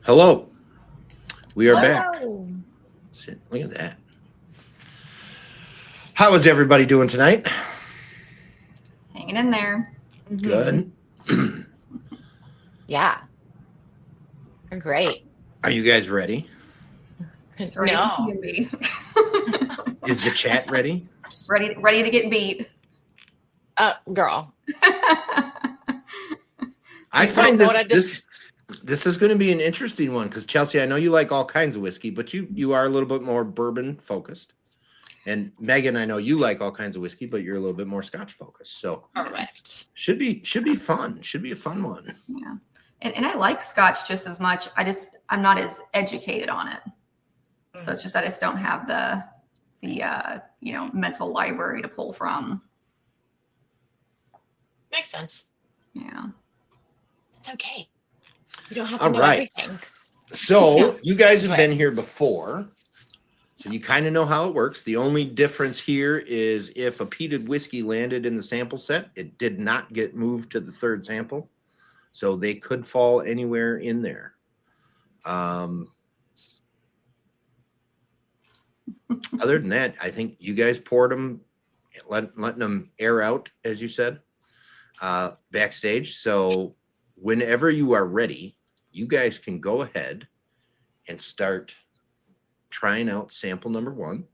Hello. We are back. Hello. Look at that. How is everybody doing tonight? Hanging in there. Good. Yeah. Great. Are you guys ready? As ready as we No. can be. Is the chat ready? ready to get beat. Girl. I find know what I this is going to be an interesting one because Chelsey, I know you like all kinds of whiskey, but you are a little bit more bourbon focused. And Megan, I know you like all kinds of whiskey, but you're a little bit more Scotch focused. So Correct. should be fun. Should be a fun one. Yeah. And I like Scotch just as much. I'm not as educated on it. So it's just I just don't have the mental library to pull from. Makes sense. Yeah. It's okay. You don't have to know everything. So you guys have been here before. So you kind of know how it works. The only difference here is if a peated whiskey landed in the sample set, it did not get moved to the third sample. So they could fall anywhere in there. Other than that, I think you guys poured them, letting them air out, as you said, backstage. So whenever you are ready, you guys can go ahead and start trying out sample number one.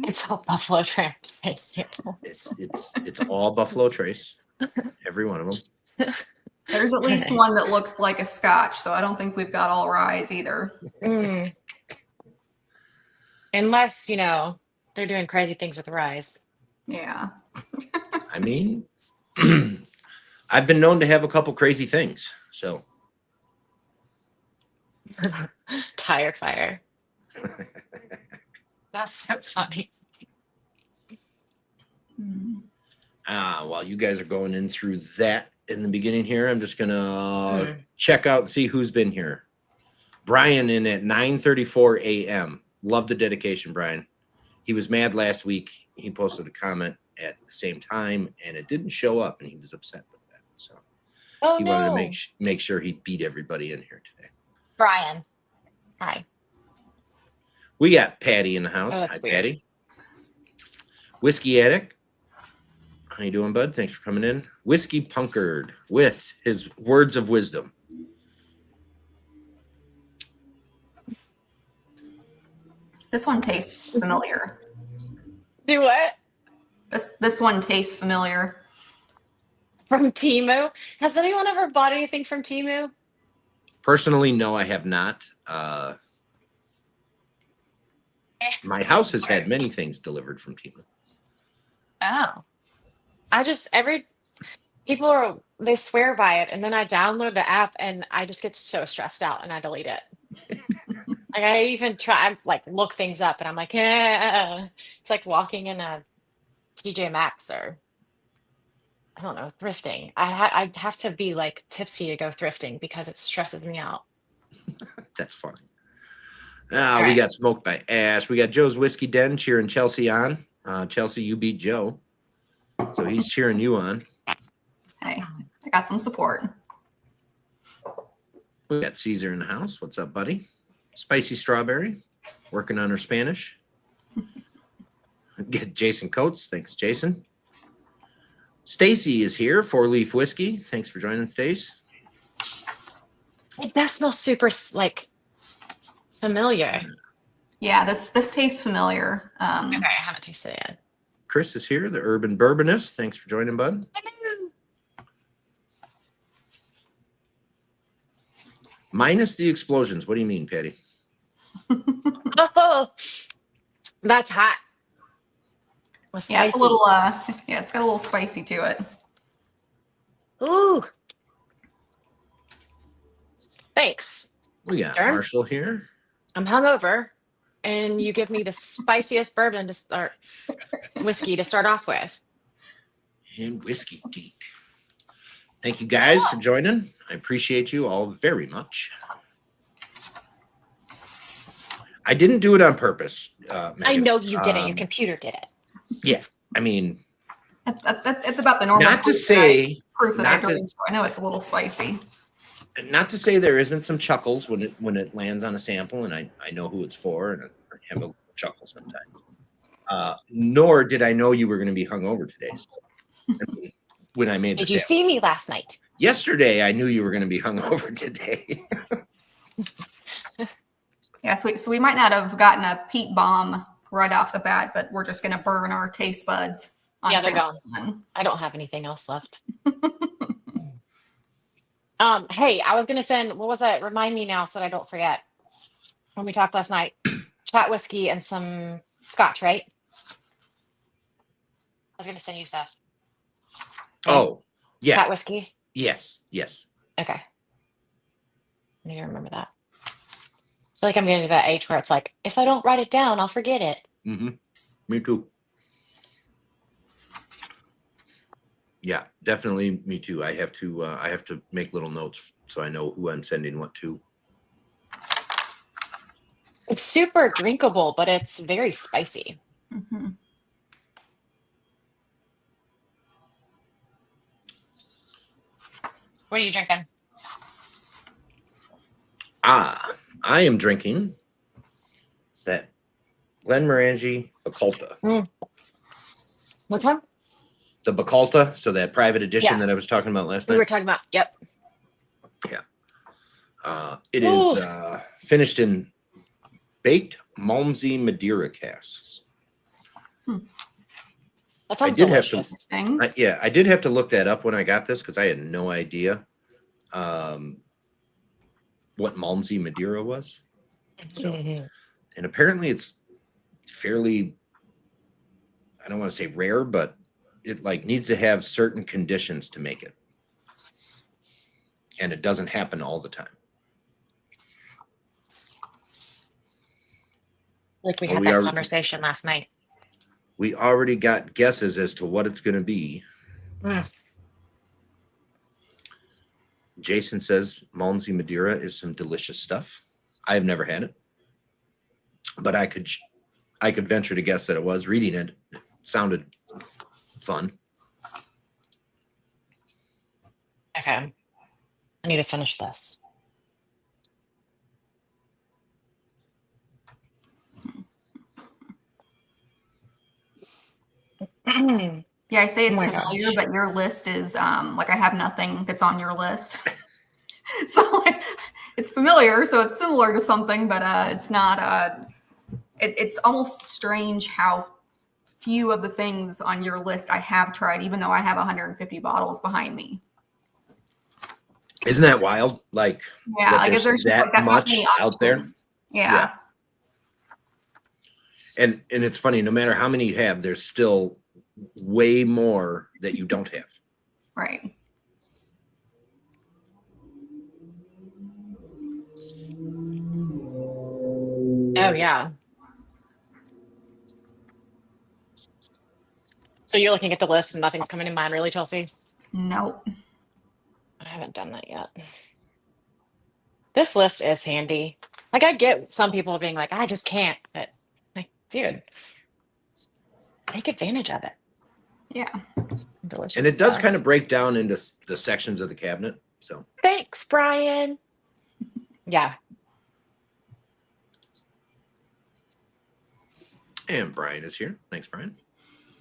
It's all Buffalo Trace sample. It's all Buffalo Trace, every one of them. There's at least one that looks like a Scotch, so I don't think we've got all rye either. Unless, they're doing crazy things with rye. Yeah. I mean, I've been known to have a couple crazy things, so. Tire fire. That's so funny. While you guys are going in through that in the beginning here, I'm just gonna check out and see who's been here. Brian in at 9:34 a.m. Love the dedication, Brian. He was mad last week. He posted a comment at the same time, and it didn't show up, and he was upset with that. So he wanted to make sure he beat everybody in here today. Brian, hi. We got Patty in the house. Hi, weird. Patty. Whiskey Addict. How you doing, bud? Thanks for coming in. Whiskey Punkard with his words of wisdom. This one tastes familiar. Do what? This one tastes familiar. From Temu? Has anyone ever bought anything from Temu? Personally, no, I have not. My house has had many things delivered from Temu. Oh. They swear by it, and then I download the app and I just get so stressed out and I delete it. Like I even try look things up and I'm like, it's like walking in a TJ Maxx or I don't know, thrifting. I have to be tipsy to go thrifting because it stresses me out. That's funny. We got Smoked by Ash. We got Joe's Whiskey Den cheering Chelsey on. Chelsey, you beat Joe. So he's cheering you on. Hey, I got some support. We got Caesar in the house. What's up, buddy? Spicy Strawberry, working on her Spanish. Get Jason Coates. Thanks, Jason. Stacy is here, 4 Leaf Whiskey. Thanks for joining, Stace. It does smell super familiar. Yeah, this tastes familiar. Okay, I haven't tasted it yet. Chris is here, the Urban Bourbonist. Thanks for joining, bud. Hello. Minus the explosions. What do you mean, Patty? Oh, that's hot. Yeah, it's a little. It's got a little spicy to it. Ooh. Thanks. We got Sure. Marshall here. I'm hungover, and you give me the spiciest whiskey to start off with. And Whiskey Geek. Thank you guys for joining. I appreciate you all very much. I didn't do it on purpose. Megan. I know you didn't. Your computer did it. Yeah, I mean, It's about the normal. not to say. Proof that I drink, so I know it's a little spicy. not to say there isn't some chuckles when it lands on a sample, and I know who it's for, and I have a chuckle sometimes. Nor did I know you were going to be hungover today. So, when I made the Did you sample. see me last night? Yesterday, I knew you were going to be hungover today. Yeah, so we might not have gotten a peat bomb right off the bat, but we're just going to burn our taste buds. On Yeah, they're gone. one. I don't have anything else left. Hey, I was gonna send. What was it? Remind me now so that I don't forget. When we talked last night, chat whiskey and some scotch, right? I was gonna send you stuff. Oh, yeah. Chat whiskey. Yes. Okay. I need to remember that. I feel like I'm getting to that age where it's like, if I don't write it down, I'll forget it. Mm-hmm. Me too. Yeah, definitely. Me too. I have to make little notes so I know who I'm sending what to. It's super drinkable, but it's very spicy. Mm-hmm. What are you drinking? I am drinking that Glenmorangie Baculta. Which one? The Baculta, so that private edition that I was talking about last night. We were talking about, yep. Yeah. It is finished in baked Malmsey Madeira casks. That sounds delicious. I did have to look that up when I got this because I had no idea what Malmsey Madeira was. So, and apparently it's fairly, I don't want to say rare, but it like needs to have certain conditions to make it. And it doesn't happen all the time. Like we had that conversation last night. We already got guesses as to what it's going to be. Jason says Malmsey Madeira is some delicious stuff. I've never had it, but I could venture to guess that it was. Reading it sounded fun. Okay. I need to finish this. Yeah, I say it's familiar, but your list is like I have nothing that's on your list. So like it's familiar, so it's similar to something, but it's not. It's almost strange how few of the things on your list I have tried, even though I have 150 bottles behind me. Isn't that wild? Like, yeah, like if there's that like much out there. Yeah. And it's funny, no matter how many you have, there's still way more that you don't have. Right. Oh yeah. So you're looking at the list and nothing's coming to mind, really, Chelsey? Nope. I haven't done that yet. This list is handy. Like I get some people being like, I just can't, but like, dude, take advantage of it. Yeah. Delicious and it does stuff. kind of break down into the sections of the cabinet. So Thanks, Brian. Yeah. And Brian is here. Thanks, Brian.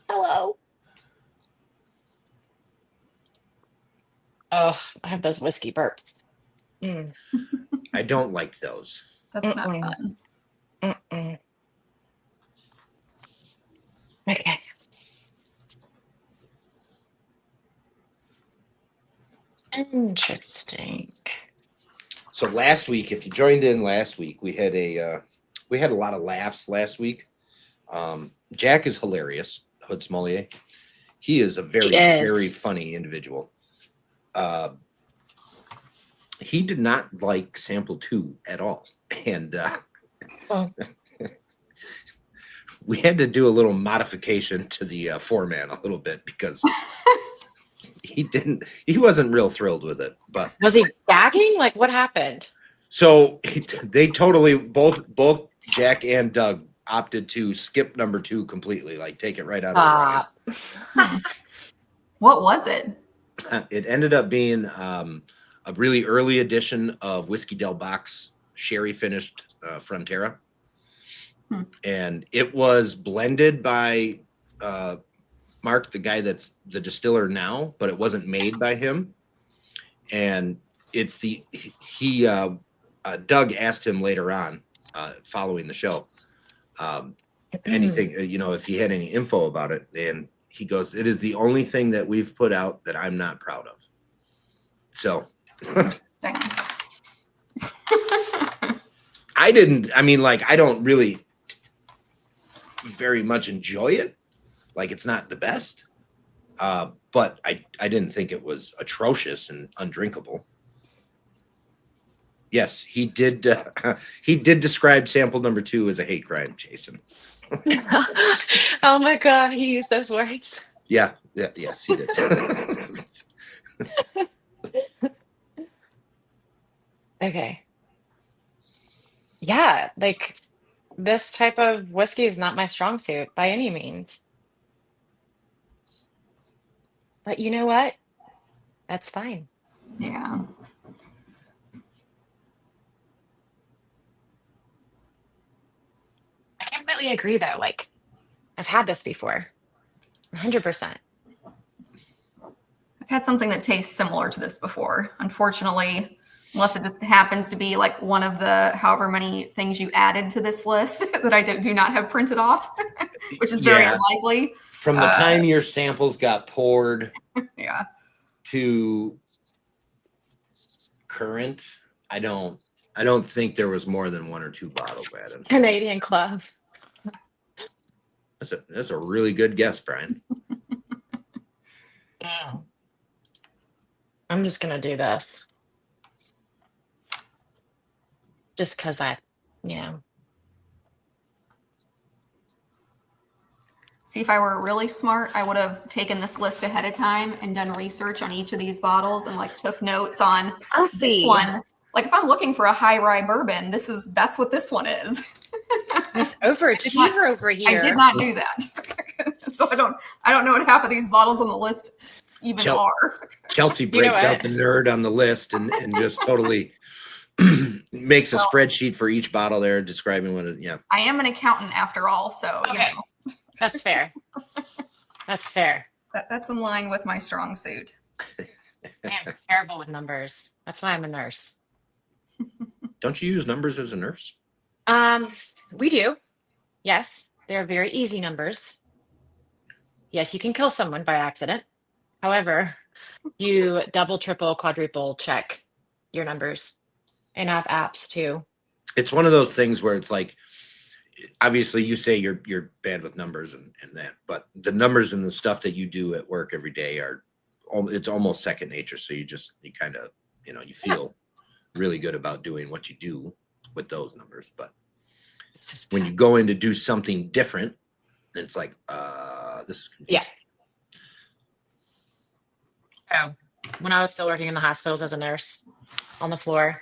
Hello. Oh, I have those whiskey burps. I don't like those. That's not fun. Okay. Interesting. So last week, if you joined in last week, we had a lot of laughs last week. Jack is hilarious, Hood Smollier. He is a very funny individual. He did not like sample 2 at all, and we had to do a little modification to the format a little bit because he wasn't real thrilled with it. But was he gagging? Like what happened? So they totally both Jack and Doug opted to skip number 2 completely, like take it right out of the What was it? It ended up being a a really early edition of Whiskey Del Box sherry finished Frontera. And it was blended by Mark, the guy that's the distiller now, but it wasn't made by him. And it's Doug asked him later on, following the show, anything, if he had any info about it. And he goes, it is the only thing that we've put out that I'm not proud of. So I don't really very much enjoy it. Like, it's not the best. But I didn't think it was atrocious and undrinkable. Yes, he did. He did describe sample number 2 as a hate crime, Jason. Oh my God, he used those words. Yeah. Yes, he did. Okay. Yeah, like this type of whiskey is not my strong suit by any means. But you know what? That's fine. Yeah. I completely agree though. Like, I've had this before. 100%. I've had something that tastes similar to this before. Unfortunately, unless it just happens to be like one of the however many things you added to this list that I do not have printed off, which is very unlikely. From the time your samples got poured to current, I don't think there was more than 1 or 2 bottles added. Canadian Club. That's a really good guess, Brian. I'm just gonna do this. Just because See, if I were really smart, I would have taken this list ahead of time and done research on each of these bottles and like took notes on this one. Like, if I'm looking for a high rye bourbon, that's what this one is. This overachiever over here. I did not do that. So I don't know what half of these bottles on the list even are. Chelsey breaks out the nerd on the list and just totally makes a spreadsheet for each bottle there describing what it, I am an accountant after all, so okay. That's fair. That's fair. That's in line with my strong suit. I am terrible with numbers. That's why I'm a nurse. Don't you use numbers as a nurse? We do. Yes, they're very easy numbers. Yes, you can kill someone by accident. However, you double, triple, quadruple check your numbers and have apps too. It's one of those things where it's like, obviously you say you're bad with numbers and that, but the numbers and the stuff that you do at work every day it's almost second nature. So you kind of, you feel really good about doing what you do with those numbers. But when you go in to do something different, it's like, this is confusing. So when I was still working in the hospitals as a nurse on the floor,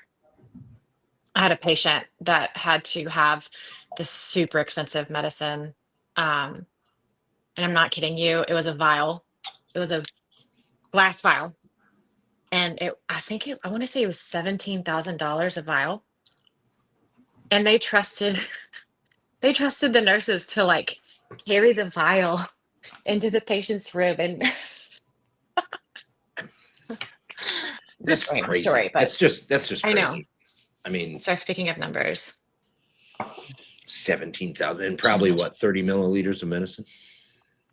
I had a patient that had to have this super expensive medicine. And I'm not kidding you. It was a vial. It was a glass vial. And I want to say it was $17,000 a vial. And they trusted the nurses to like carry the vial into the patient's room. And that's crazy. Story, but that's just crazy. I know. I mean, so speaking of numbers, 17,000 and probably 30 milliliters of medicine.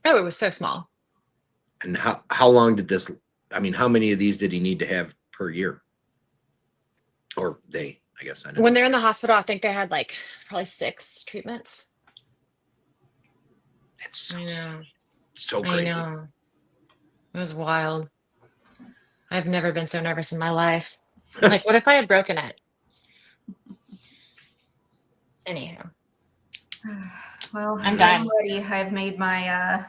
Oh, it was so small. And how long did this? I mean, how many of these did he need to have per year? Or they? I guess I know. When they're in the hospital, I think they had like probably 6 treatments. That's I know. So crazy. I know. It was wild. I've never been so nervous in my life. Like, what if I had broken it? Anyhow. Well, I'm done. ready. I've made my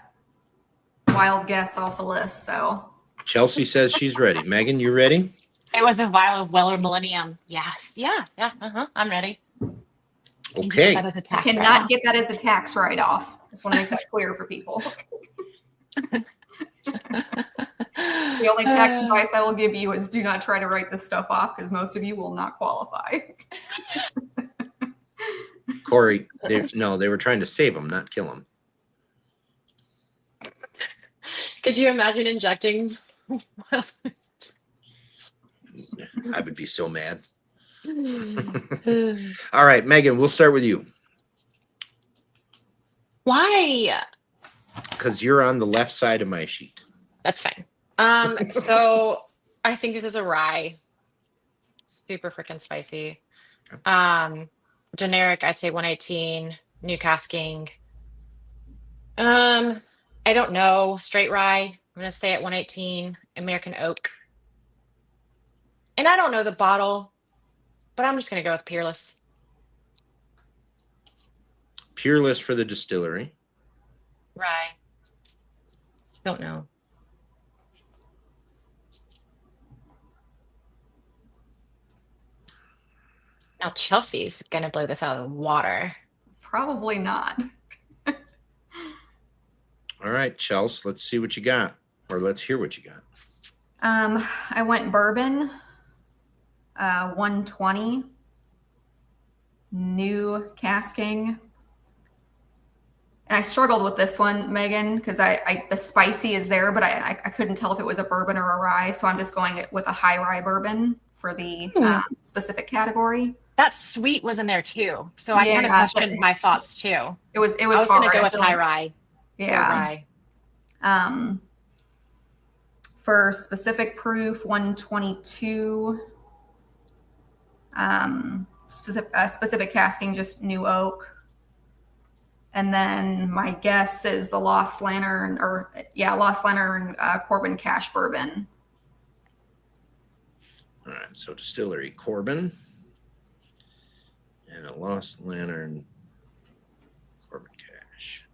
wild guess off the list, so. Chelsey says she's ready. Megan, you ready? It was a vial of Weller Millennium. Yes. Yeah. I'm ready. Okay. Get that as a tax write-off. Just want to make that clear for people. The only tax advice I will give you is do not try to write this stuff off because most of you will not qualify. Corey, they were trying to save him, not kill him. Could you imagine injecting? I would be so mad. All right, Megan, we'll start with you. Why? Because you're on the left side of my sheet. That's fine. So I think it is a rye. Super freaking spicy. Generic, I'd say 118. New casking. I don't know. Straight rye. I'm gonna stay at 118. American oak. And I don't know the bottle, but I'm just gonna go with Peerless. Peerless for the distillery. Rye. Don't know. Now Chelsea's gonna blow this out of the water. Probably not. All right, Chelsey, let's see what you got, or let's hear what you got. I went bourbon, 120, new casking. And I struggled with this one, Megan, because the spicy is there, but I couldn't tell if it was a bourbon or a rye. So I'm just going with a high rye bourbon for the specific category. That sweet was in there too. So I kind of questioned my thoughts too. It was I was going to go with high rye. Yeah. Rye. For specific proof, 122. Specific casking, just new oak. And then my guess is the Lost Lantern, Corbin Cash Bourbon. All right, so distillery Corbin and a Lost Lantern Corbin Cash.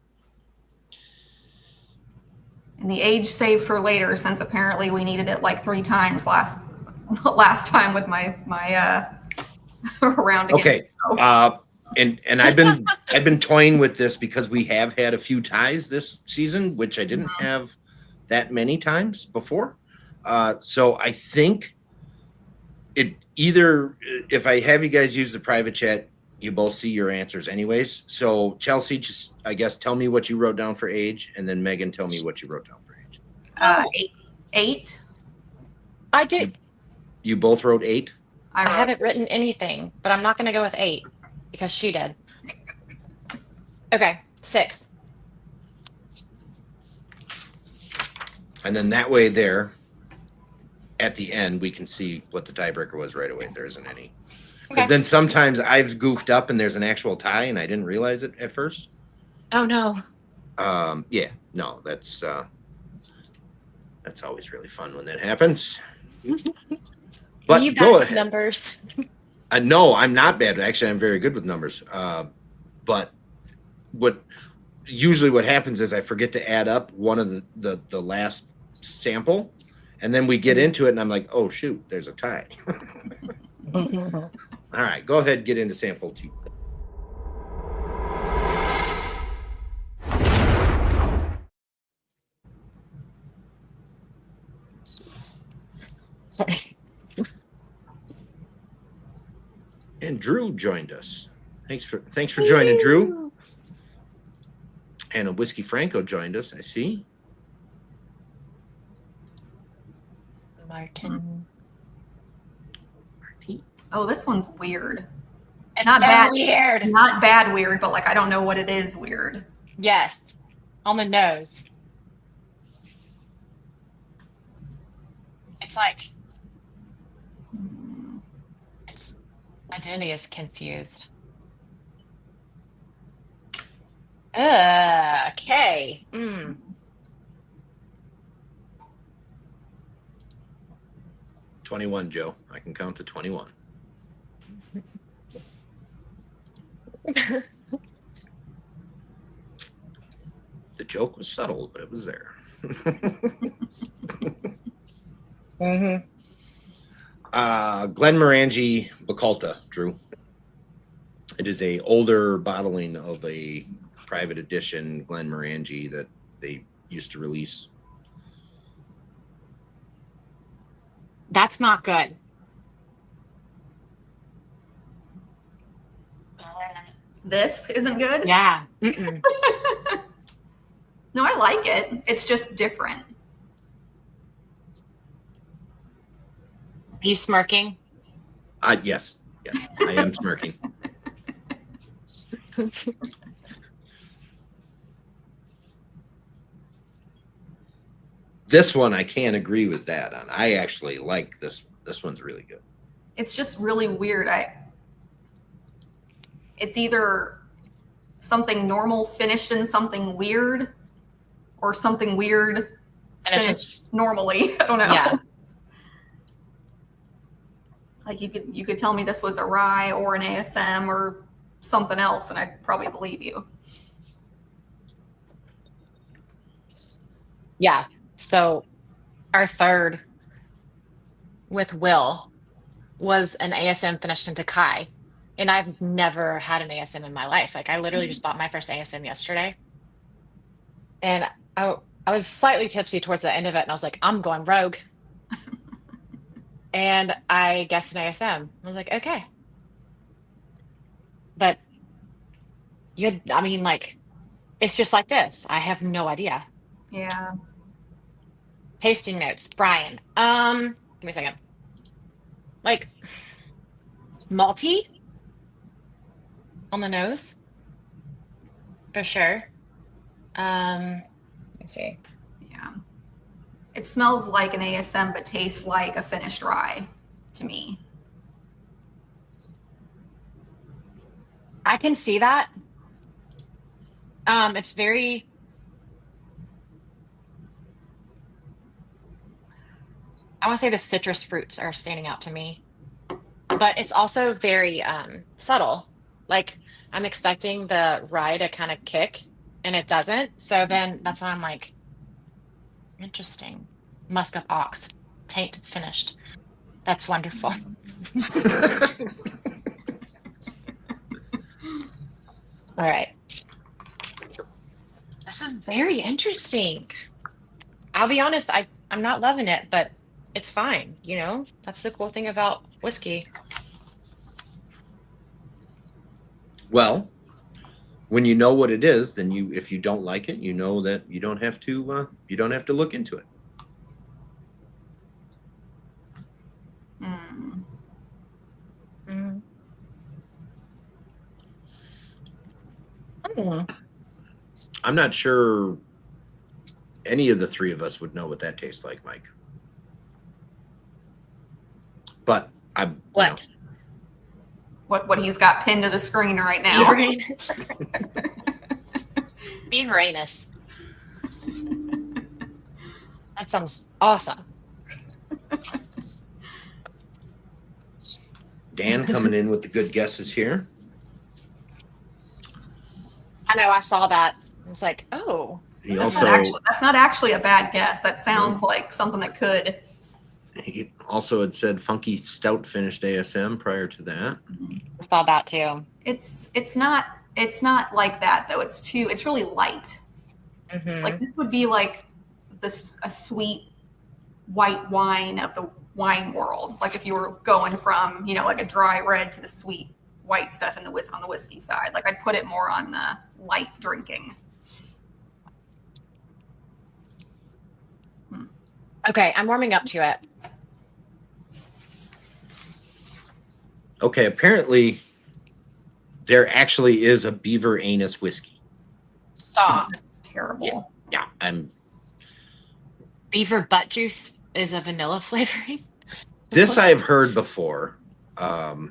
And the age saved for later, since apparently we needed it like 3 times last time with my round. Okay. And I've been toying with this because we have had a few ties this season, which I didn't have that many times before. So I think it either, if I have you guys use the private chat, you both see your answers anyways. So Chelsey, just, I guess, tell me what you wrote down for age, and then Megan, tell me what you wrote down for age. 8. I did. You both wrote 8? I haven't written anything, but I'm not going to go with 8 because she did. Okay, 6. And then that way there, at the end, we can see what the tiebreaker was right away. There isn't any. Because then sometimes I've goofed up and there's an actual tie and I didn't realize it at first. Oh, no. Yeah, no, that's always really fun when that happens. But are you bad with numbers? No, I'm not bad. Actually, I'm very good with numbers. But usually what happens is I forget to add up one of the last sample, and then we get into it, and I'm like, oh shoot, there's a tie. All right, go ahead, get into sample 2. Sorry. And Drew joined us. Thanks for joining, Drew. And a Whiskey Franco joined us. I see. Martin. Oh, this one's weird. It's not so bad, weird. Not bad weird, but like I don't know what it is weird. Yes. On the nose. It's like my identity is confused. Okay. 21, Joe. I can count to 21. The joke was subtle, but it was there. Glenmorangie Bacalta, Drew. It is a older bottling of a private edition Glenmorangie that they used to release That's not good. This isn't good? Yeah. Mm-mm. No, I like it. It's just different. Are you smirking? Yes. Yes, I am smirking. This one, I can't agree with that on. I actually like this. This one's really good. It's just really weird. It's either something normal finished in something weird, or something weird finished normally. I don't know. Yeah. Like you could tell me this was a rye or an ASM or something else, and I'd probably believe you. Yeah. So our third with Will was an ASM finished into Kai. And I've never had an ASM in my life. Like I literally just bought my first ASM yesterday. And I was slightly tipsy towards the end of it. And I was like, I'm going rogue. And I guessed an ASM. I was like, okay. But it's just like this. I have no idea. Yeah. Tasting notes, Brian. Give me a second. Like malty on the nose, for sure. Let me see. Yeah. It smells like an ASM, but tastes like a finished rye to me. I can see that. It's very. I want to say the citrus fruits are standing out to me, but it's also very subtle. Like I'm expecting the rye to kind of kick, and it doesn't. So then that's why I'm like, interesting. Muscat ox, taint finished. That's wonderful. All right. This is very interesting. I'll be honest, I'm not loving it, but it's fine. You know, that's the cool thing about whiskey. Well, when you know what it is, then if you don't like it, you know that you don't have to look into it. Mm. Mm. Mm. I'm not sure any of the three of us would know what that tastes like, Mike. But What? What he's got pinned to the screen right now. Beaver anus. That sounds awesome. Dan coming in with the good guesses here. I know, I saw that. I was like, oh. He That's not actually a bad guess. That sounds like something that could. He also had said funky stout finished ASM prior to that. I saw that too. It's not like that though. It's really light. Mm-hmm. Like this would be like a sweet white wine of the wine world. Like if you were going from, like a dry red to the sweet white stuff on the whiskey side. Like I'd put it more on the light drinking. Okay, I'm warming up to it. Okay, apparently there actually is a beaver anus whiskey. Stop. That's terrible. Yeah, Beaver butt juice is a vanilla flavoring. This I've heard before. I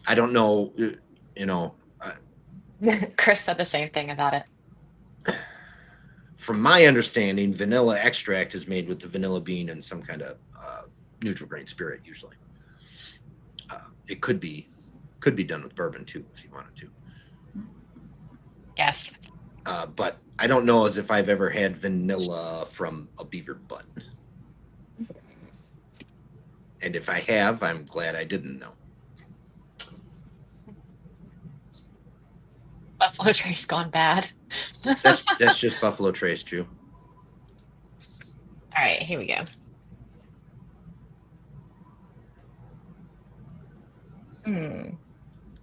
don't know, Chris said the same thing about it. From my understanding, vanilla extract is made with the vanilla bean and some kind of neutral grain spirit usually. It could be done with bourbon too if you wanted to. Yes. But I don't know as if I've ever had vanilla from a beaver butt. And if I have, I'm glad I didn't know. Buffalo Trace gone bad. That's just Buffalo Trace, Drew. All right, here we go.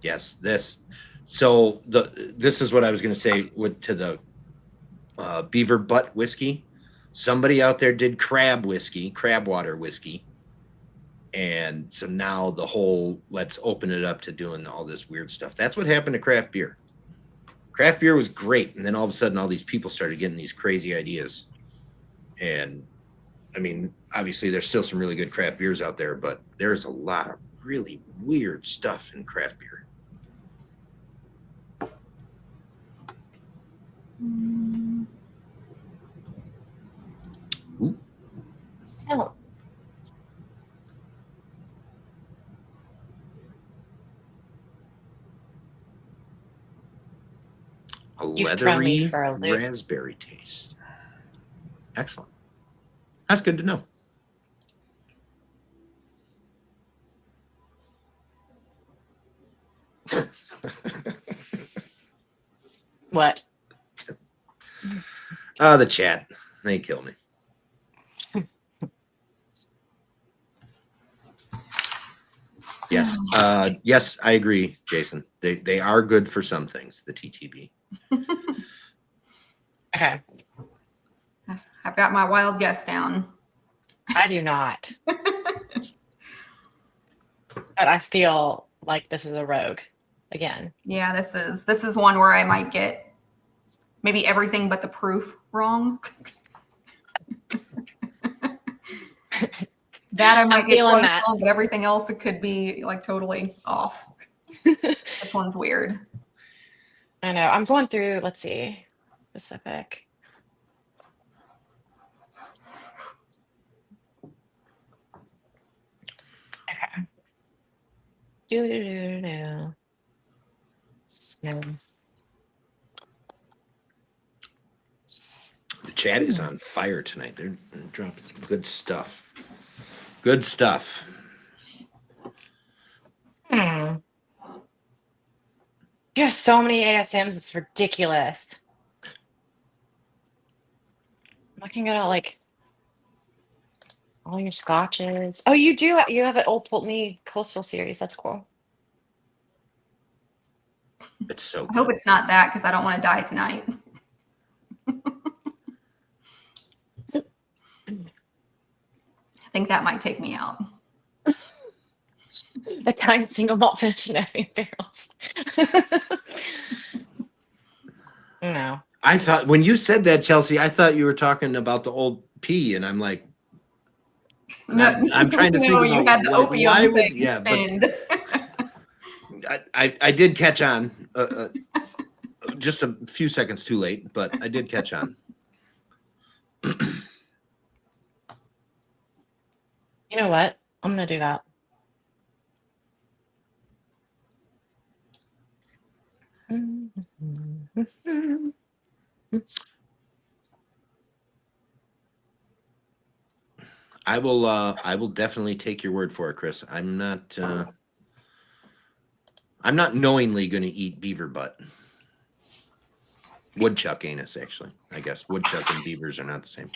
Yes, this. So this is what I was going to say to the beaver butt whiskey. Somebody out there did crab water whiskey. And so now the whole, let's open it up to doing all this weird stuff. That's what happened to craft beer. Craft beer was great. And then all of a sudden, all these people started getting these crazy ideas. And I mean, obviously there's still some really good craft beers out there, but there's a lot of really weird stuff in craft beer. Ooh. Oh. A You've thrown me leathery for a loop. raspberry taste. Excellent. That's good to know. What? The chat. They kill me. Yes. Yes, I agree, Jason. They are good for some things, the TTB. Okay. I've got my wild guess down. I do not. But I feel like this is a rogue again. Yeah, this is one where I might get maybe everything but the proof wrong. That I might get close on, but everything else it could be like totally off. This one's weird. I know. I'm going through, let's see, specific. Okay. Do. The chat is on fire tonight. They're dropping some good stuff. Good stuff. You have so many ASMs, it's ridiculous. I'm looking at like all your scotches. Oh, you do. You have an Old Pulteney Coastal series. That's cool. It's so good. I hope it's not that because I don't want to die tonight. I think that might take me out. Italian single malt finish in effing barrels. No. I thought when you said that, Chelsey, I thought you were talking about the old P, and I'm like, No, I'm trying to think about you had the like, opium why would, thing yeah, pinned. but I did catch on just a few seconds too late, but I did catch on. You know what? I'm gonna do that. I will definitely take your word for it, Chris. I'm not knowingly going to eat beaver butt. Woodchuck anus, actually. I guess woodchuck and beavers are not the same.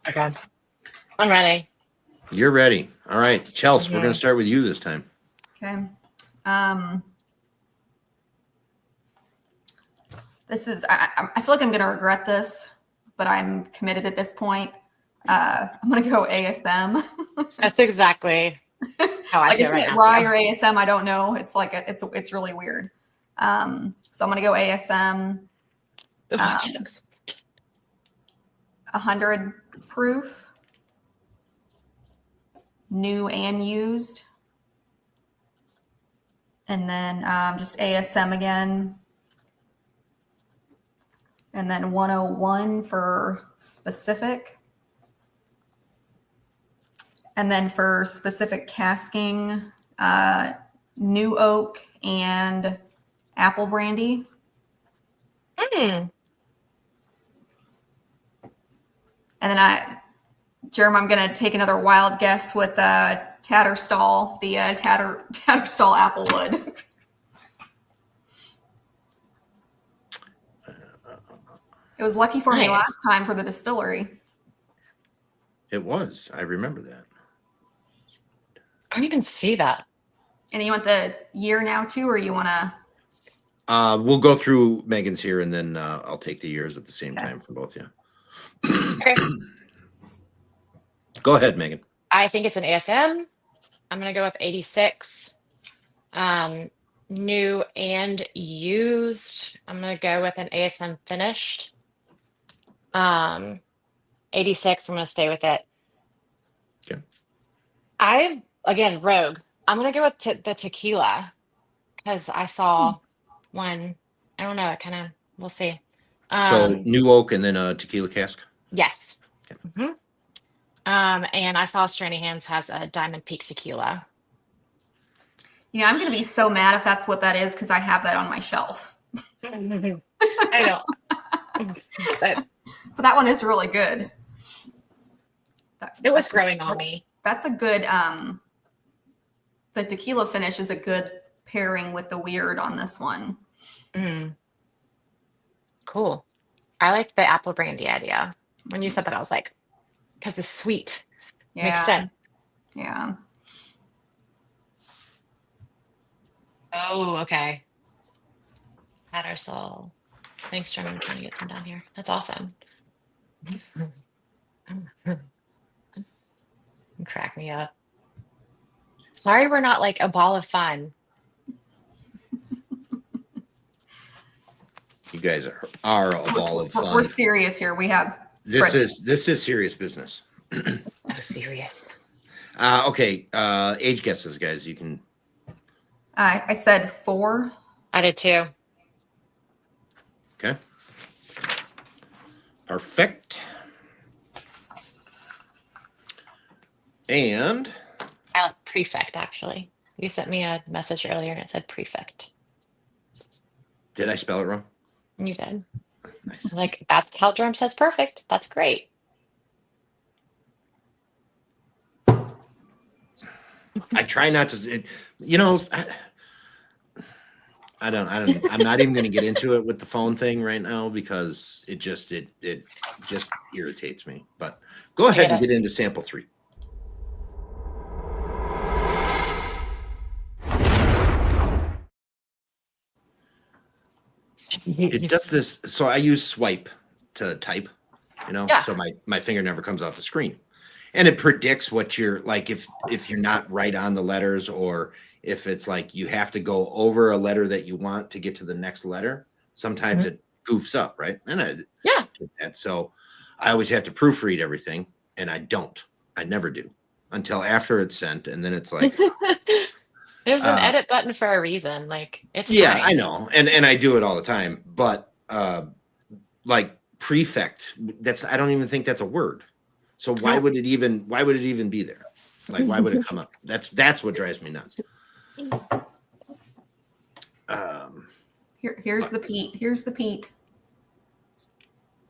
Okay. I'm ready. You're ready. All right, Chelsey, we're going to start with you this time. Okay. This is, I feel like I'm going to regret this, but I'm committed at this point. I'm going to go ASM. That's exactly how I Like feel it's right now. rye or ASM, I don't know. It's like, it's really weird. So I'm going to go ASM. 100 proof. New and used. And then just ASM again. And then 101 for specific. And then for specific casking, new oak and apple brandy. And then Jerem, I'm going to take another wild guess with Tatterstall, the Tatterstall Applewood. It was lucky for me last time for the distillery. It was. I remember that. I don't even see that. And you want the year now too, or you want to? We'll go through Megan's here, and then I'll take the years at the same time for both of you. Okay. Go ahead, Megan. I think it's an ASM. I'm gonna go with 86. New and used. I'm gonna go with an ASM finished. 86. I'm gonna stay with it. Okay. Again, Rogue. I'm gonna go with the tequila because I saw one. I don't know. It kind of. We'll see. So new oak and then a tequila cask. Yes. Okay. Mm-hmm. And I saw Stranahan's has a Diamond Peak tequila. I'm going to be so mad if that's what that is because I have that on my shelf. I know. But that one is really good. It was growing on me. That's a good, the tequila finish is a good pairing with the weird on this one. Cool. I like the apple brandy idea. When you said that, I was like, because the sweet makes sense. Yeah. Oh, okay. Had our soul. Thanks, Jordan. I'm trying to get some down here. That's awesome. Crack me up. Sorry, we're not like a ball of fun. You guys are a ball of fun. We're serious here. We have this is serious business. Serious. Okay. Age guesses, guys. You can. I said 4. I did too. Okay. Perfect. And I like prefect, actually. You sent me a message earlier and it said prefect. did I spell it wrong? You did. Nice. Like, that's how Jerome says perfect. That's great. I try not to, I don't know. I'm not even going to get into it with the phone thing right now because it just irritates me. But go ahead and get into sample 3. It does this. So I use swipe to type, so my finger never comes off the screen. And it predicts what you're like if you're not right on the letters, or if it's like you have to go over a letter that you want to get to the next letter. Sometimes it goofs up, right? And I did that. So I always have to proofread everything, and I don't. I never do until after it's sent, and then it's like there's an edit button for a reason. Like, it's fine. I know, and I do it all the time. But like prefect, I don't even think that's a word. So why would it even be there? Like, why would it come up? That's what drives me nuts. Here's the Pete. Here's the Pete.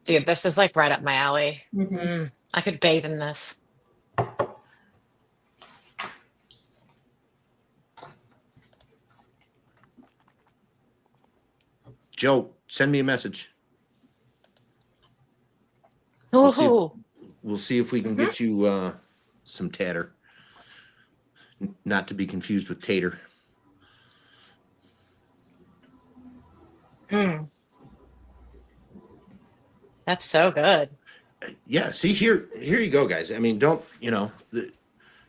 Dude, this is like right up my alley. Mm-hmm. I could bathe in this. Joe, send me a message. We'll see if we can get you some tatter. Not to be confused with tater. That's so good. Yeah, see, here you go, guys. I mean,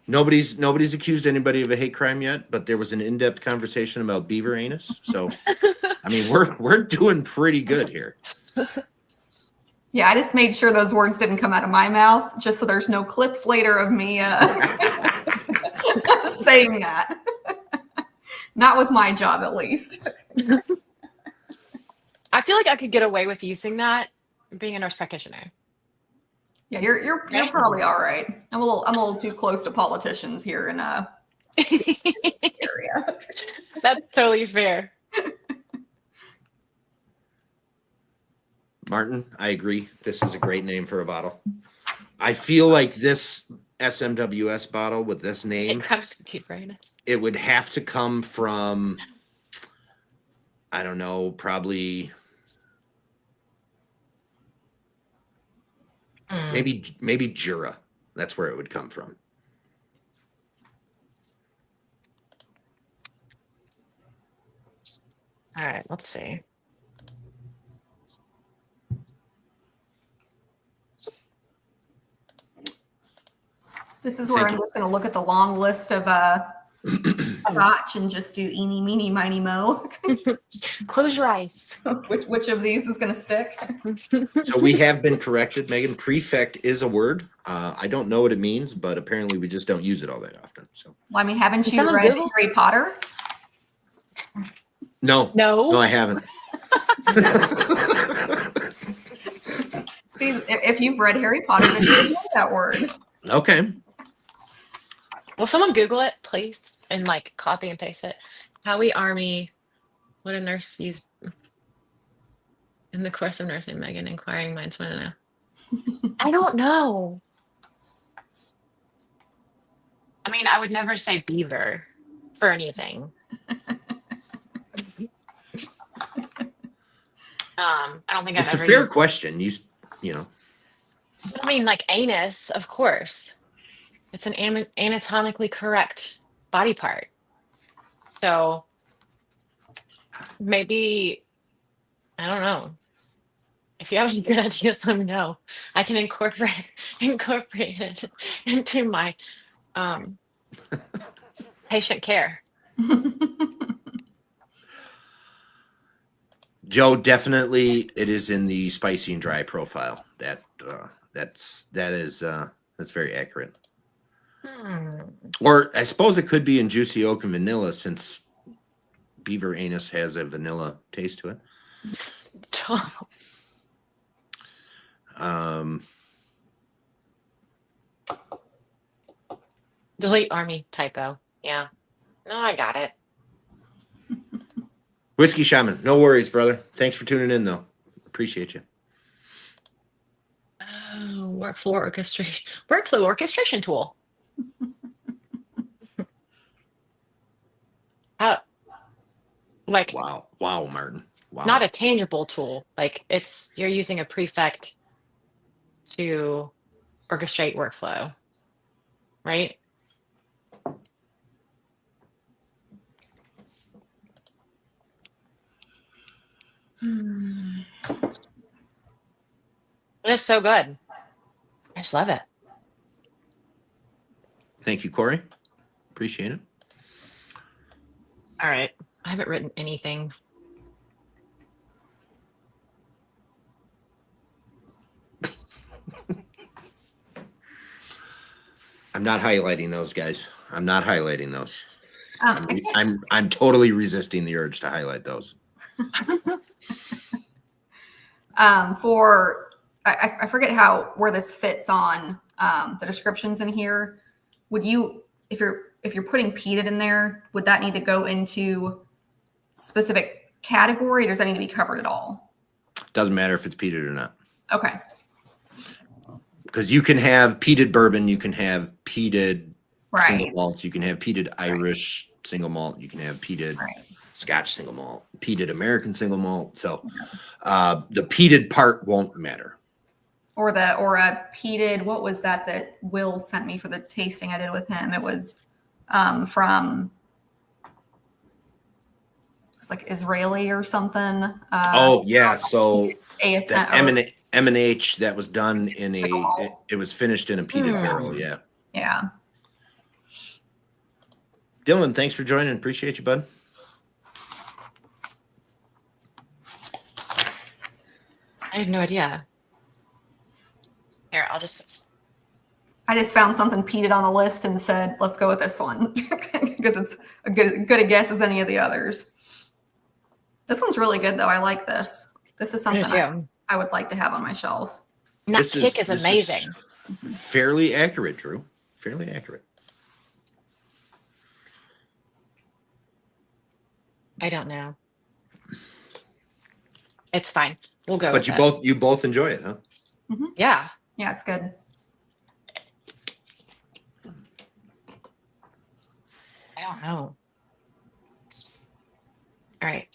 nobody's accused anybody of a hate crime yet, but there was an in-depth conversation about beaver anus. So I mean, we're doing pretty good here. Yeah, I just made sure those words didn't come out of my mouth, just so there's no clips later of me saying that. Not with my job, at least. I feel like I could get away with using that being a nurse practitioner. Yeah, you're probably all right. I'm a little too close to politicians here in this area. That's totally fair. Martin, I agree. This is a great name for a bottle. I feel like this SMWS bottle with this name, it would have to come from, I don't know, probably maybe Jura. That's where it would come from. All right, let's see. This is where I'm just going to look at the long list of Scotch and just do eeny, meeny, miny, mo. Close your eyes. Which of these is going to stick? So we have been corrected, Megan. Prefect is a word. I don't know what it means, but apparently we just don't use it all that often. So, Well, I mean, haven't Did you someone read Google? Harry Potter? no, I haven't. See, if you've read Harry Potter, then you know that word. Okay. Will someone Google it, please, and like copy and paste it? Howie Army, what a nurse use in the course of nursing. Megan, inquiring minds want to know. I don't know. I mean, I would never say beaver for anything. I don't think It's I've a ever fair used. question. You know. I mean, like anus, of course. It's an anatomically correct body part. So maybe, I don't know. If you have any good ideas, let me know. I can incorporate it into my patient care. Joe, definitely it is in the spicy and dry profile. That's very accurate. Or I suppose it could be in juicy oak and vanilla, since beaver anus has a vanilla taste to it. Delete Army typo. Yeah. No, I got it. Whiskey Shaman, no worries, brother. Thanks for tuning in, though. Appreciate you. Oh, workflow orchestration tool. Like, Wow, Martin. Wow. not a tangible tool. Like you're using a prefect to orchestrate workflow, right? It's so good. I just love it. Thank you, Corey. Appreciate it. All right. I haven't written anything. I'm not highlighting those, guys. I'm not highlighting those. I'm totally resisting the urge to highlight those. I forget where this fits on the descriptions in here. Would you, if you're putting peated in there, would that need to go into specific category, or does that need to be covered at all? Doesn't matter if it's peated or not. Okay. Because you can have peated bourbon, you can have peated single Right. malts, you can have peated Irish single malt, you can have peated Scotch single malt, peated American single malt. So the peated part won't matter. Or a peated, what was that Will sent me for the tasting I did with him? It was from, it's like Israeli or something. Oh yeah, so ASM, that M&H that was done in it was finished in a peated barrel. Yeah. Yeah. Dylan, thanks for joining. Appreciate you, bud. I have no idea. Here, I just found something peated on the list and said, let's go with this one because it's a good a guess as any of the others. This one's really good, though. I like this. This is something I would like to have on my shelf. And that kick is amazing. Fairly accurate, Drew. Fairly accurate. I don't know. It's fine. We'll go. But you both enjoy it, huh? Mm-hmm. Yeah. Yeah, it's good. I don't know. All right.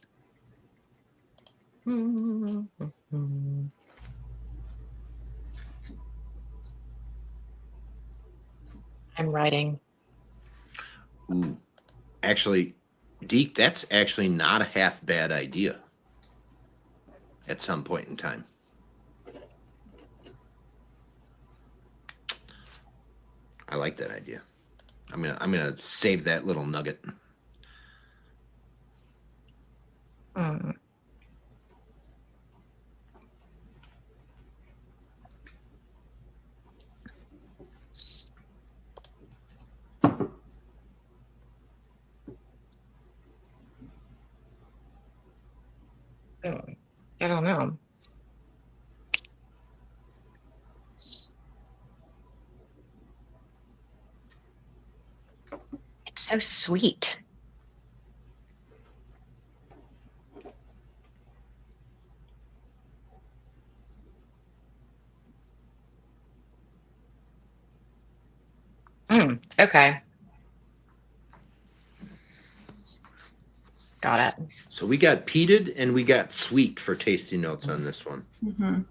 I'm writing. Ooh. Actually, Deke, that's actually not a half bad idea at some point in time. I like that idea. I'm gonna save that little nugget. Mm. I don't know. It's so sweet. Okay. Got it. So we got peated and we got sweet for tasty notes on this one. Mm-hmm.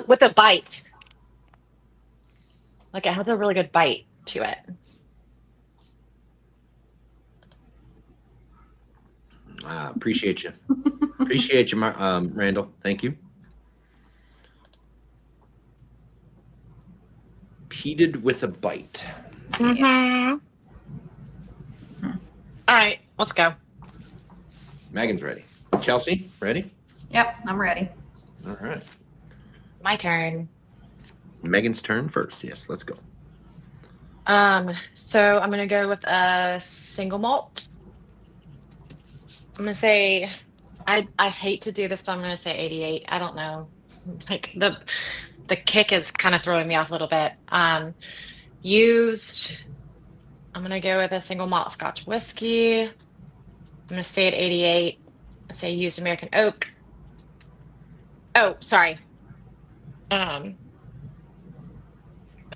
With a bite. Like it has a really good bite to it. Appreciate you. Appreciate you, Randall. Thank you. Peated with a bite. Mm-hmm. All right, let's go. Megan's ready. Chelsey, ready? Yep, I'm ready. All right. My turn. Megan's turn first. Yes, let's go. So I'm gonna go with a single malt. I'm gonna say, I hate to do this, but I'm gonna say 88. I don't know. Like the kick is kind of throwing me off a little bit. Used. I'm gonna go with a single malt Scotch whiskey. I'm gonna stay at 88. I say used American oak. Oh, sorry. Hold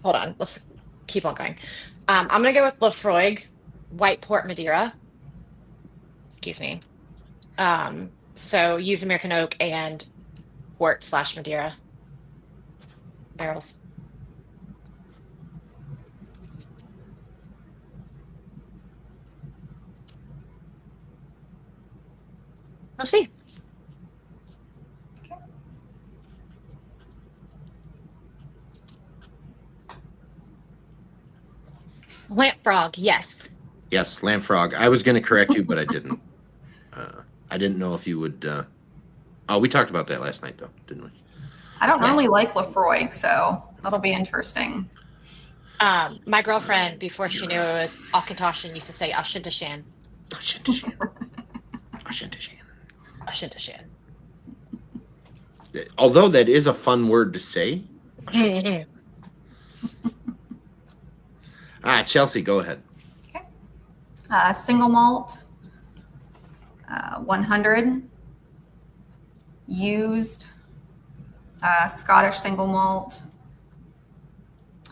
on. Let's keep on going. I'm gonna go with Lafroig White Port Madeira. Excuse me. So use American oak and port / Madeira barrels. Let's see. Lamp frog, yes. Yes, lamb frog. I was going to correct you, but I didn't. I didn't know if you would. Oh, we talked about that last night, though, didn't we? I don't normally like Lafroig, so that'll be interesting. My girlfriend, before she knew it was Auchentoshan, used to say Ashintashan. Ashintashan. Ashintashan. Ashintashan. Although that is a fun word to say. Chelsey, go ahead. Okay. Single malt, 100. Used, Scottish single malt,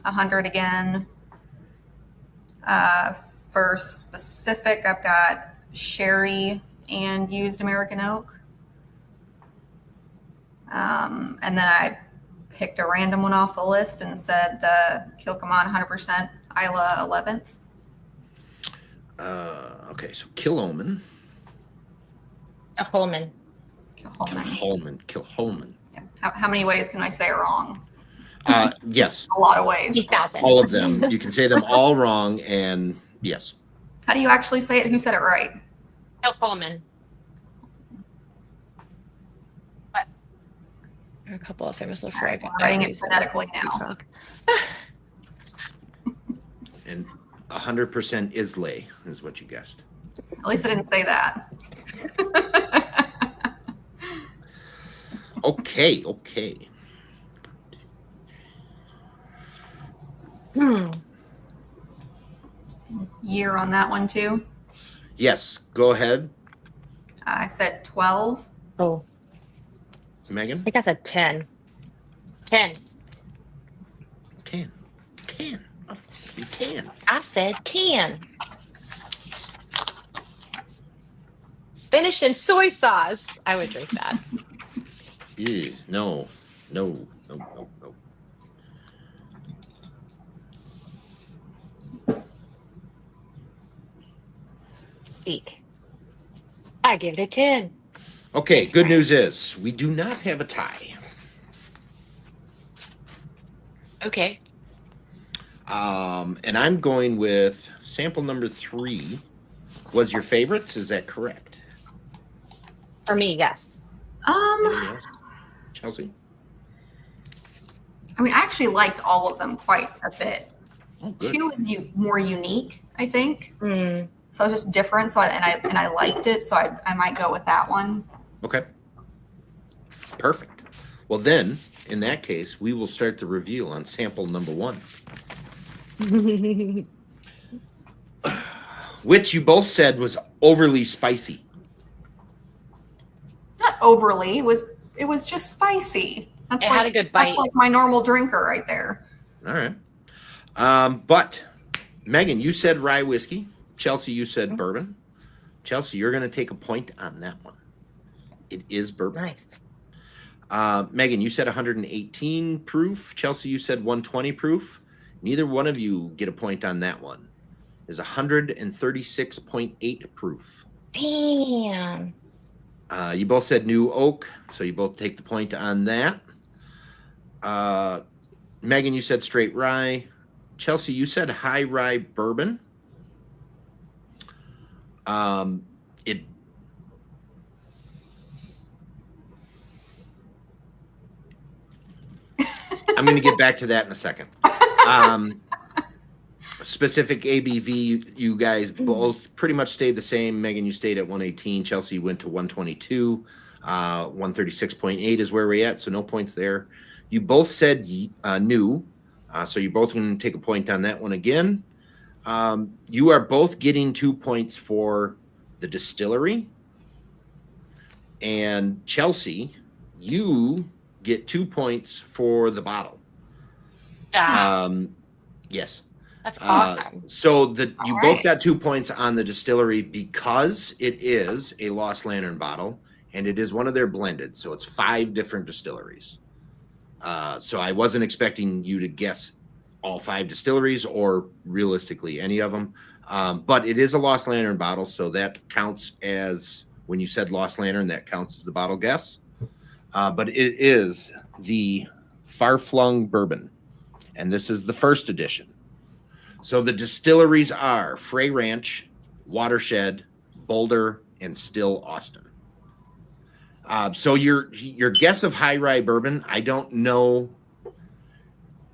100 again. For specific, I've got sherry and used American oak. And then I picked a random one off the list and said the Kilcommon 100% Isla 11th. Okay, so Kilholman. A Holman. Kilholman. Yeah. How many ways can I say it wrong? Yes. A lot of ways. 8,000. All of them. You can say them all wrong, and yes. How do you actually say it? Who said it right? Holman. What? A couple of famous Lafroig. I'm writing it phonetically now. And 100% Islay is what you guessed. At least I didn't say that. Okay. Year on that one too. Yes, go ahead, I said 12. Oh, Megan. I think I said 10. 10. 10. Oh, you can. I said 10. Finished in soy sauce. I would drink that. Ew, no. Eek. I give it a 10. Okay, It's good fine. news is we do not have a tie. Okay. And I'm going with sample number 3 was your favorites. Is that correct? For me, yes. Anybody else? Chelsey? I mean, I actually liked all of them quite a bit. Oh, good. 2 is more unique, I think. Mm. So it's just different. So I liked it. So I might go with that one. Okay. Perfect. Well, then, in that case, we will start the reveal on sample number 1. Which you both said was overly spicy. Not overly. It was just spicy. That's It like, had a good bite. That's like my normal drinker right there. All right. But Megan, you said rye whiskey. Chelsey, you said bourbon. Chelsey, you're going to take a point on that one. It is bourbon. Nice. Megan, you said 118 proof. Chelsey, you said 120 proof. Neither one of you get a point on that one. Is 136.8 proof. Damn. You both said new oak, so you both take the point on that. Megan, you said straight rye. Chelsey, you said high rye bourbon. It I'm going to get back to that in a second. Specific ABV, you guys both pretty much stayed the same. Megan, you stayed at 118. Chelsea went to 122. 136.8 is where we're at, so no points there. You both said new, so you're both going to take a point on that one again. You are both getting 2 points for the distillery. And Chelsey, you get 2 points for the bottle. Yes. That's awesome. So you both right. got 2 points on the distillery because it is a Lost Lantern bottle and it is one of their blended. So it's 5 different distilleries. So I wasn't expecting you to guess all 5 distilleries or realistically any of them. But it is a Lost Lantern bottle. So that counts as when you said Lost Lantern, that counts as the bottle guess. But it is the Far Flung Bourbon. And this is the first edition. So the distilleries are Frey Ranch, Watershed, Boulder, and Still Austin. So your guess of high rye bourbon, I don't know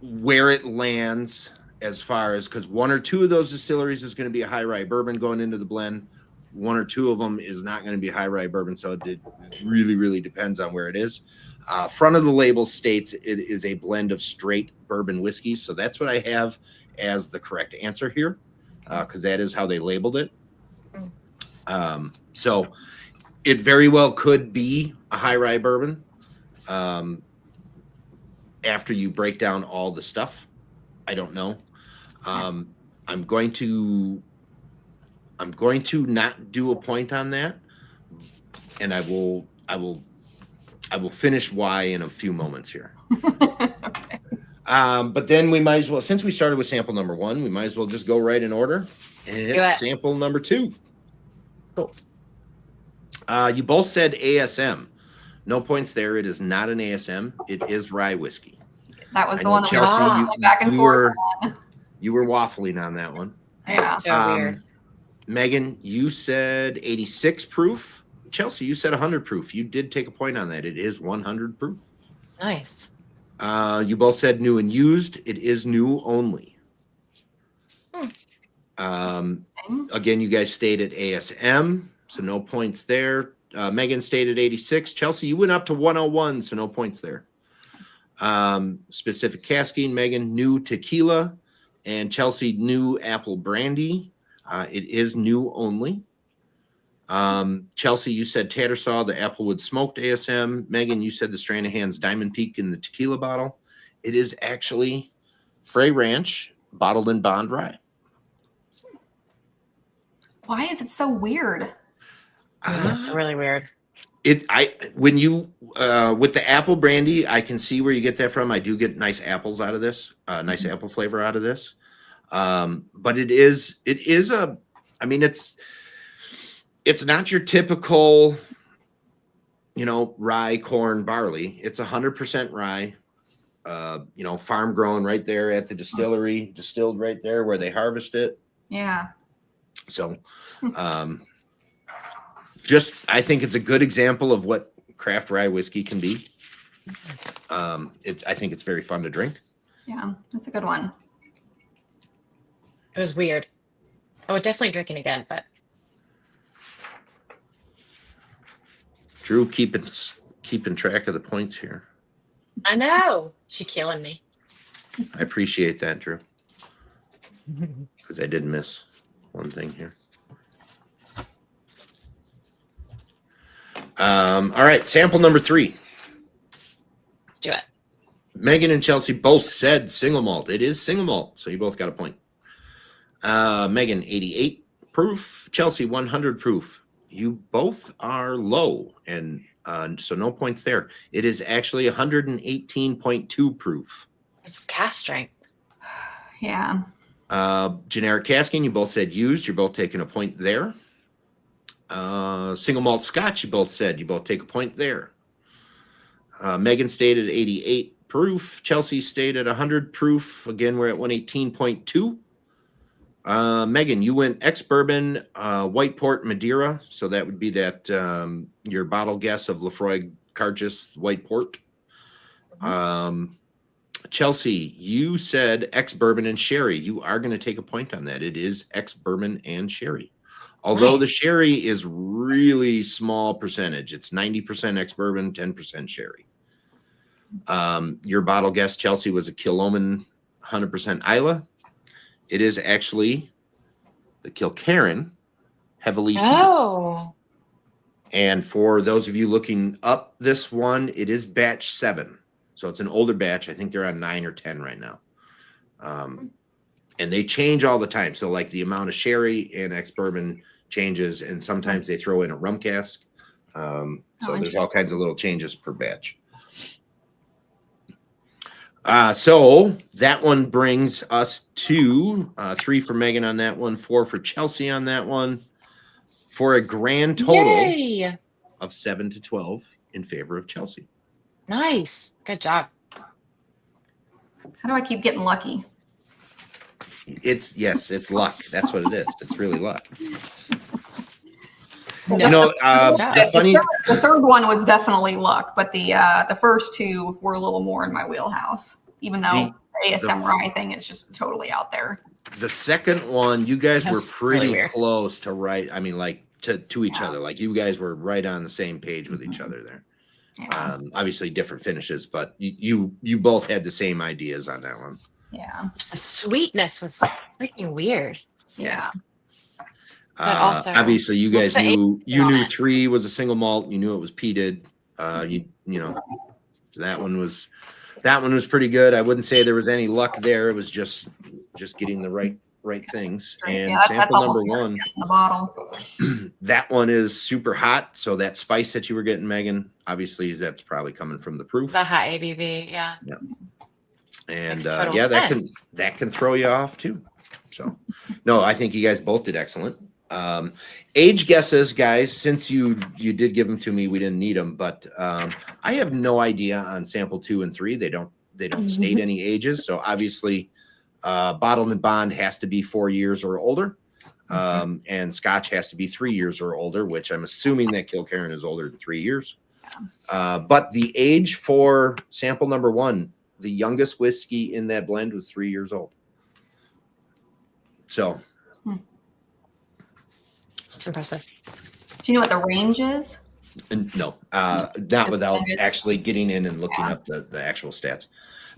where it lands as far as, because 1 or 2 of those distilleries is going to be a high rye bourbon going into the blend. 1 or 2 of them is not going to be high rye bourbon. So it really, really depends on where it is. Front of the label states it is a blend of straight bourbon whiskeys. So that's what I have as the correct answer here, because that is how they labeled it. So it very well could be a high rye bourbon after you break down all the stuff. I don't know. I'm going to not do a point on that, and I will finish why in a few moments here. Okay. But then we might as well, since we started with sample number 1, we might as well just go right in order and hit sample number 2. Cool. You both said ASM. No points there. It is not an ASM. It is rye whiskey. That was the one that Chelsey, we went back and forth on. You were waffling on that one. Yeah. So weird. Megan, you said 86 proof. Chelsey, you said 100 proof. You did take a point on that. It is 100 proof. Nice. You both said new and used. It is new only. Again, you guys stayed at ASM, so no points there. Megan stayed at 86. Chelsey, you went up to 101, so no points there. Specific casking, Megan, new tequila, and Chelsey, new apple brandy. It is new only. Chelsey, you said Tattersaw, the Applewood smoked ASM. Megan, you said the Stranahan's Diamond Peak in the tequila bottle. It is actually Frey Ranch bottled in Bond Rye. Why is it so weird? It's really weird. When you with the apple brandy, I can see where you get that from. I do get nice apples out of this, nice apple flavor out of this. But it's It's not your typical, rye, corn, barley. It's 100% rye. Farm grown right there at the distillery, distilled right there where they harvest it. Yeah. So, I think it's a good example of what craft rye whiskey can be. I think it's very fun to drink. Yeah, that's a good one. It was weird. I would definitely drink it again, but Drew keeping track of the points here. I know she killing me. I appreciate that, Drew, because I did miss one thing here. All right, sample number 3. Let's do it. Megan and Chelsey both said single malt. It is single malt, so you both got a point. Megan, 88 proof. Chelsey, 100 proof. You both are low, and so no points there. It is actually 118.2 proof. It's cast strength. Yeah. Generic casking, you both said used. You're both taking a point there. Single malt Scotch, you both said. You both take a point there. Megan stated 88 proof. Chelsey stated 100 proof. Again, we're at 118.2. Megan, you went ex-bourbon, white port, Madeira. So that would be that your bottle guess of Lefroy Cargis white port. Chelsey, you said ex-bourbon and sherry. You are going to take a point on that. It is ex-bourbon and sherry. Although the sherry is really small percentage. It's 90% ex-bourbon, 10% sherry. Your bottle guess, Chelsey, was a Killoman 100% Isla. It is actually the Kilkerran heavily peated. Oh. And for those of you looking up this one, it is batch 7. So it's an older batch. I think they're on 9 or 10 right now. And they change all the time. So like the amount of sherry and ex-bourbon changes, and sometimes they throw in a rum cask. So there's all kinds of little changes per batch. So that one brings us to 3 for Megan on that one, 4 for Chelsey on that one, for a grand total of 7-12 in favor of Chelsey. Nice. Good job. How do I keep getting lucky? It's luck. That's what it is. It's really luck. No. The third one was definitely luck, but the first 2 were a little more in my wheelhouse, even though the ASM rye thing is just totally out there. The second one, you guys were pretty really close to right. I mean, like to each other. Like you guys were right on the same page with each other there. Yeah. Obviously different finishes, but you both had the same ideas on that one. Yeah. Just the sweetness was freaking weird. Yeah. But also, obviously you guys knew on 3 was a single malt. You knew it was peated. That one was pretty good. I wouldn't say there was any luck there. It was just getting the right things. And sample number 1 in the bottle. That one is super hot. So that spice that you were getting, Megan, obviously that's probably coming from the proof. The high ABV, yeah. And total sense. that can throw you off too. So no, I think you guys both did excellent. Age guesses, guys, since you did give them to me, we didn't need them, but I have no idea on sample 2 and 3. They don't state any ages. So obviously bottled and bond has to be 4 years or older. And Scotch has to be 3 years or older, which I'm assuming that Kilkerran is older than 3 years. But the age for sample number 1, the youngest whiskey in that blend was 3 years old. So it's impressive. Do you know what the range is? No, not without actually getting in and looking up the actual stats.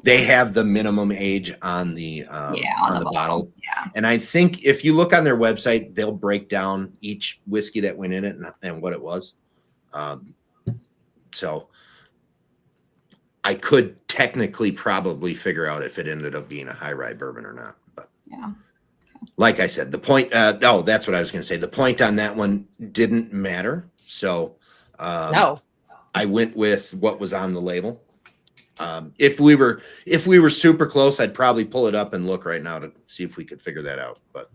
They have the minimum age on the on the bottle. Yeah. And I think if you look on their website, they'll break down each whiskey that went in it and what it was. So I could technically probably figure out if it ended up being a high rye bourbon or not. But yeah. Like I said, the point, that's what I was going to say. The point on that one didn't matter. So No. I went with what was on the label. If we were super close, I'd probably pull it up and look right now to see if we could figure that out. But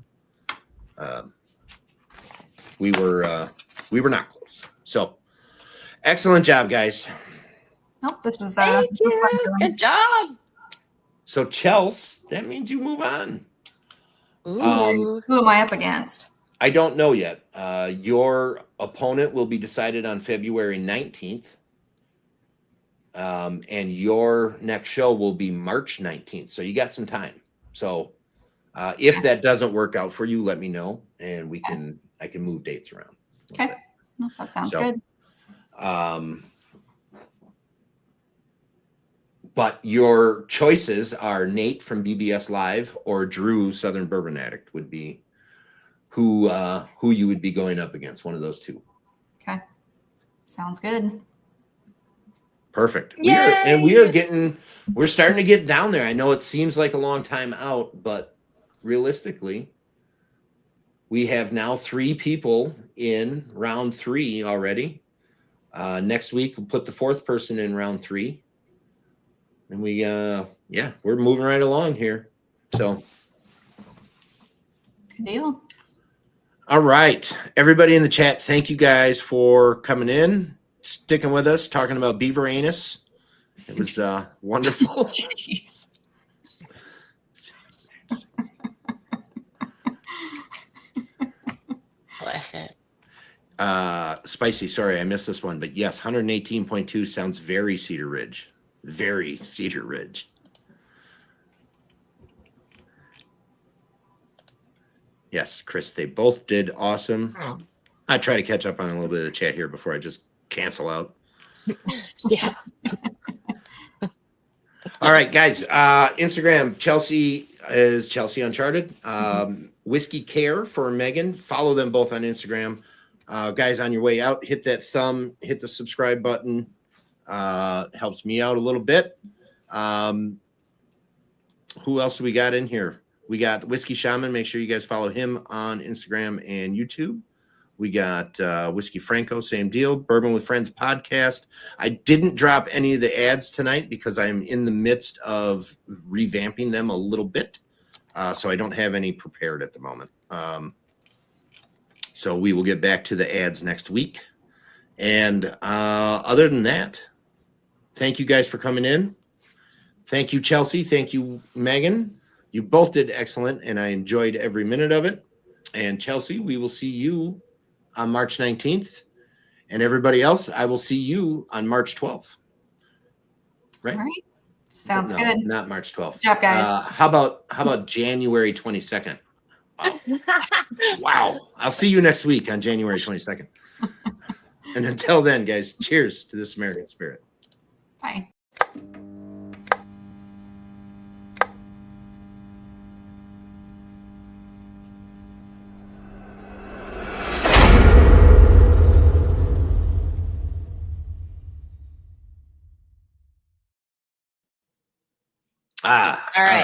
we were not close. So excellent job, guys. Nope, this is Thank this is you. Good job. So Chelsey, that means you move on. Ooh. Who am I up against? I don't know yet. Your opponent will be decided on February 19th. And your next show will be March 19th. So you got some time. So if that doesn't work out for you, let me know and I can move dates around. Okay. No, that sounds good. But your choices are Nate from BBS Live or Drew Southern Bourbon Addict would be who you would be going up against, one of those two. Okay. Sounds good. Perfect. Yay! We're starting to get down there. I know it seems like a long time out, but realistically, we have now 3 people in round 3 already. Next week, we'll put the 4th person in round 3. And we're moving right along here. So Good deal. All right. Everybody in the chat, thank you guys for coming in, sticking with us, talking about beaver anus. It was wonderful. Jeez. Bless it. Spicy, sorry, I missed this one. But yes, 118.2 sounds very Cedar Ridge. Very Cedar Ridge. Yes, Chris, they both did awesome. Oh. I try to catch up on a little bit of the chat here before I just cancel out. Yeah. All right, guys. Instagram, Chelsey is Chelsey Uncharted. Whiskey Care for Megan. Follow them both on Instagram. Guys, on your way out, hit that thumb, hit the subscribe button. Helps me out a little bit. Who else do we got in here? We got Whiskey Shaman. Make sure you guys follow him on Instagram and YouTube. We got Whiskey Franco, same deal. Bourbon with Friends podcast. I didn't drop any of the ads tonight because I'm in the midst of revamping them a little bit. So I don't have any prepared at the moment. So we will get back to the ads next week. And other than that, thank you guys for coming in. Thank you, Chelsey. Thank you, Megan. You both did excellent, and I enjoyed every minute of it. And Chelsey, we will see you on March 19th. And everybody else, I will see you on March 12th. Right? All right. Sounds No, good. not March 12th. Good job, guys. How about January 22nd? Wow. Wow. I'll see you next week on January 22nd. And until then, guys, cheers to this American spirit. Bye. All right.